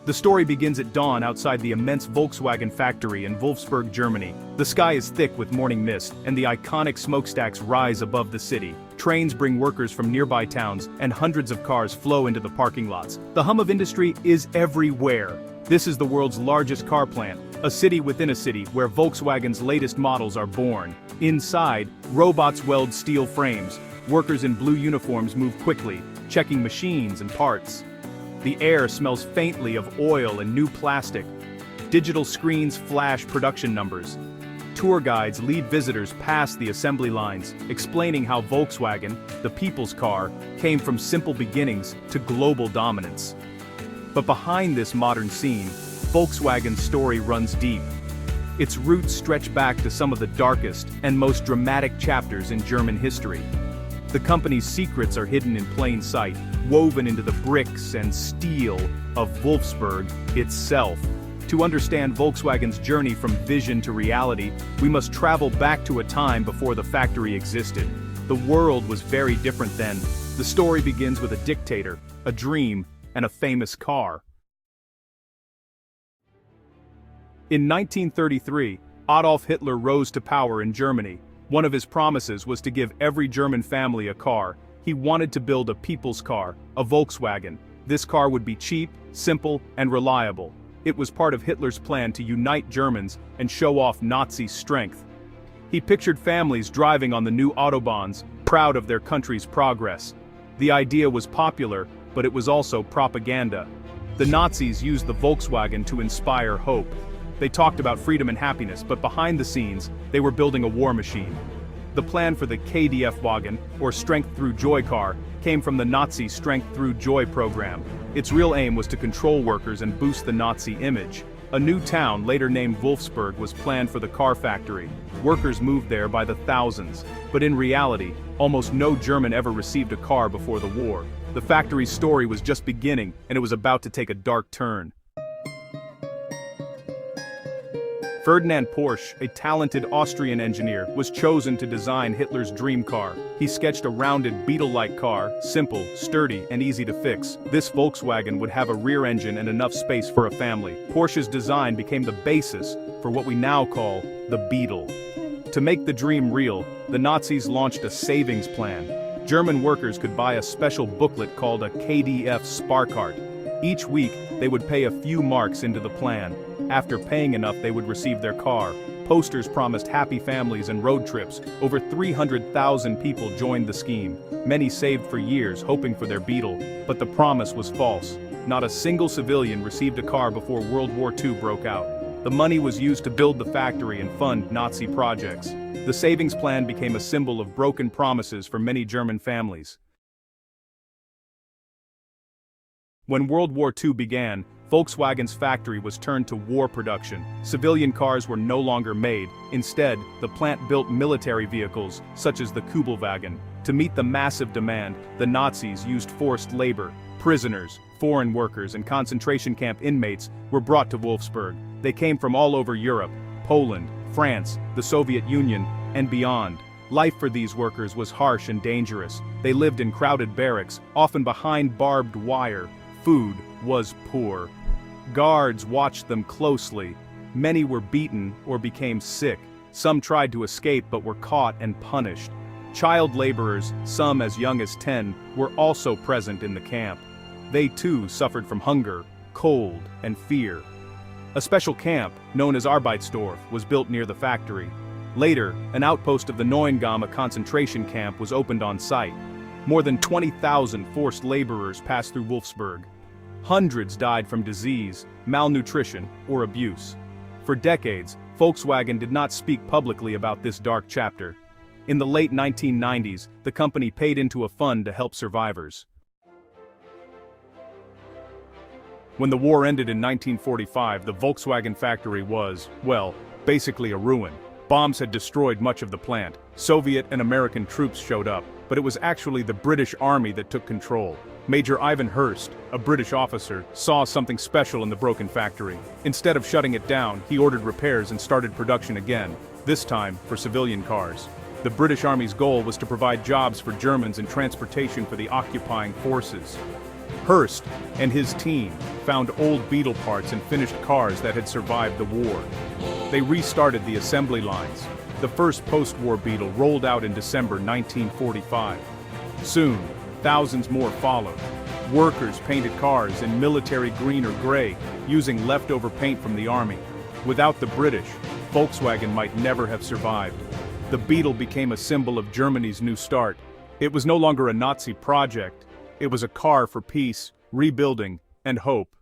The story begins at dawn outside the immense Volkswagen factory in Wolfsburg, Germany. The sky is thick with morning mist, and the iconic smokestacks rise above the city. Trains bring workers from nearby towns, and hundreds of cars flow into the parking lots. The hum of industry is everywhere. This is the world's largest car plant, a city within a city where Volkswagen's latest models are born. Inside, robots weld steel frames. Workers in blue uniforms move quickly, checking machines and parts. The air smells faintly of oil and new plastic. Digital screens flash production numbers. Tour guides lead visitors past the assembly lines, explaining how Volkswagen, the people's car, came from simple beginnings to global dominance. But behind this modern scene, Volkswagen's story runs deep. Its roots stretch back to some of the darkest and most dramatic chapters in German history. The company's secrets are hidden in plain sight, woven into the bricks and steel of Wolfsburg itself. To understand Volkswagen's journey from vision to reality, we must travel back to a time before the factory existed. The world was very different then. The story begins with a dictator, a dream, and a famous car. In 1933, Adolf Hitler rose to power in Germany. One of his promises was to give every German family a car. He wanted to build a people's car, a Volkswagen. This car would be cheap, simple, and reliable. It was part of Hitler's plan to unite Germans and show off Nazi strength. He pictured families driving on the new autobahns, proud of their country's progress. The idea was popular, but it was also propaganda. The Nazis used the Volkswagen to inspire hope. They talked about freedom and happiness, but behind the scenes, they were building a war machine. The plan for the KDF wagon, or Strength Through Joy car, came from the Nazi Strength Through Joy program. Its real aim was to control workers and boost the Nazi image. A new town, later named Wolfsburg, was planned for the car factory. Workers moved there by the thousands, but in reality, almost no German ever received a car before the war. The factory's story was just beginning, and it was about to take a dark turn. Ferdinand Porsche, a talented Austrian engineer, was chosen to design Hitler's dream car. He sketched a rounded Beetle-like car, simple, sturdy, and easy to fix. This Volkswagen would have a rear engine and enough space for a family. Porsche's design became the basis for what we now call the Beetle. To make the dream real, the Nazis launched a savings plan. German workers could buy a special booklet called a KDF Sparkart. Each week, they would pay a few marks into the plan. After paying enough, they would receive their car. Posters promised happy families and road trips. Over 300,000 people joined the scheme. Many saved for years, hoping for their Beetle. But the promise was false. Not a single civilian received a car before World War II broke out. The money was used to build the factory and fund Nazi projects. The savings plan became a symbol of broken promises for many German families. When World War II began, Volkswagen's factory was turned to war production. Civilian cars were no longer made. Instead, the plant built military vehicles, such as the Kübelwagen. To meet the massive demand, the Nazis used forced labor. Prisoners, foreign workers, and concentration camp inmates were brought to Wolfsburg. They came from all over Europe, Poland, France, the Soviet Union, and beyond. Life for these workers was harsh and dangerous. They lived in crowded barracks, often behind barbed wire. Food was poor. Guards watched them closely. Many were beaten or became sick. Some tried to escape but were caught and punished. Child laborers, some as young as 10, were also present in the camp. They too suffered from hunger, cold, and fear. A special camp, known as Arbeitsdorf, was built near the factory. Later, an outpost of the Neuengamme concentration camp was opened on site. More than 20,000 forced laborers passed through Wolfsburg. Hundreds died from disease, malnutrition, or abuse. For decades, Volkswagen did not speak publicly about this dark chapter. In the late 1990s, the company paid into a fund to help survivors. When the war ended in 1945, the Volkswagen factory was, well, basically a ruin. Bombs had destroyed much of the plant. Soviet and American troops showed up, but it was actually the British Army that took control. Major Ivan Hurst, a British officer, saw something special in the broken factory. Instead of shutting it down, he ordered repairs and started production again, this time for civilian cars. The British Army's goal was to provide jobs for Germans and transportation for the occupying forces. Hearst and his team found old Beetle parts and finished cars that had survived the war. They restarted the assembly lines. The first post-war Beetle rolled out in December 1945. Soon, thousands more followed. Workers painted cars in military green or gray, using leftover paint from the army. Without the British, Volkswagen might never have survived. The Beetle became a symbol of Germany's new start. It was no longer a Nazi project. It was a car for peace, rebuilding, and hope.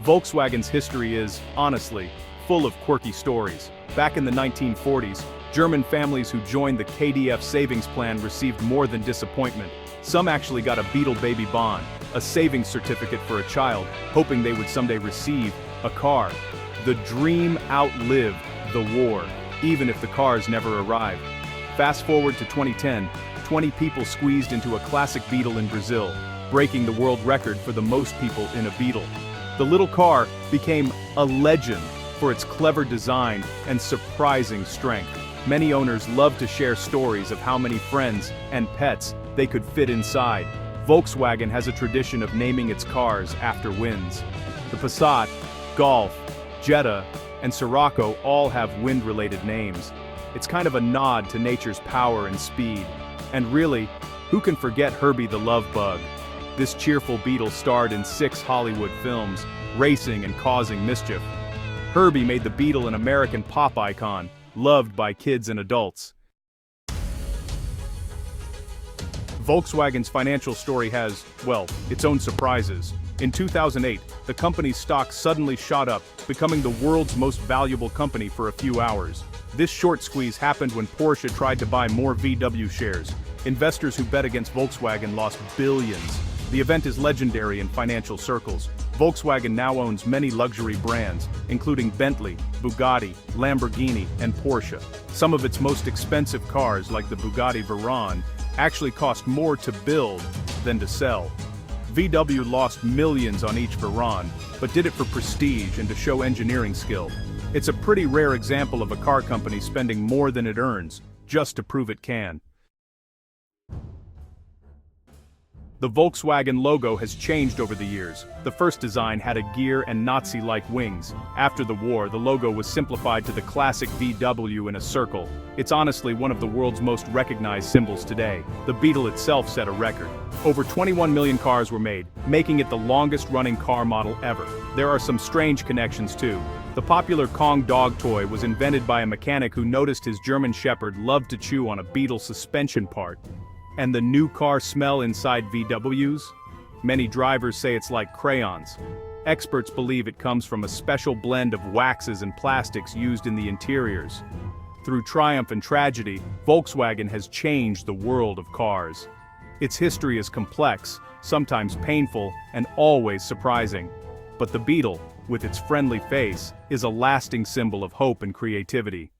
Volkswagen's history is, honestly, full of quirky stories. Back in the 1940s, German families who joined the KDF savings plan received more than disappointment. Some actually got a Beetle baby bond, a savings certificate for a child, hoping they would someday receive a car. The dream outlived the war, even if the cars never arrived. Fast forward to 2010, 20 people squeezed into a classic Beetle in Brazil, breaking the world record for the most people in a Beetle. The little car became a legend for its clever design and surprising strength. Many owners love to share stories of how many friends and pets they could fit inside. Volkswagen has a tradition of naming its cars after wins. The Passat, Golf, Jetta, and Scirocco all have wind-related names. It's kind of a nod to nature's power and speed. And really, who can forget Herbie the Love Bug? This cheerful Beetle starred in 6 Hollywood films, racing and causing mischief. Herbie made the Beetle an American pop icon, loved by kids and adults. Volkswagen's financial story has, well, its own surprises. In 2008, the company's stock suddenly shot up, becoming the world's most valuable company for a few hours. This short squeeze happened when Porsche tried to buy more VW shares. Investors who bet against Volkswagen lost billions. The event is legendary in financial circles. Volkswagen now owns many luxury brands, including Bentley, Bugatti, Lamborghini, and Porsche. Some of its most expensive cars, like the Bugatti Veyron, actually cost more to build than to sell. VW lost millions on each Veyron, but did it for prestige and to show engineering skill. It's a pretty rare example of a car company spending more than it earns, just to prove it can. The Volkswagen logo has changed over the years. The first design had a gear and Nazi-like wings. After the war, the logo was simplified to the classic VW in a circle. It's honestly one of the world's most recognized symbols today. The Beetle itself set a record. Over 21 million cars were made, making it the longest-running car model ever. There are some strange connections too. The popular Kong dog toy was invented by a mechanic who noticed his German Shepherd loved to chew on a Beetle suspension part. And the new car smell inside VWs? Many drivers say it's like crayons. Experts believe it comes from a special blend of waxes and plastics used in the interiors. Through triumph and tragedy, Volkswagen has changed the world of cars. Its history is complex, sometimes painful, and always surprising. But the Beetle, with its friendly face, is a lasting symbol of hope and creativity.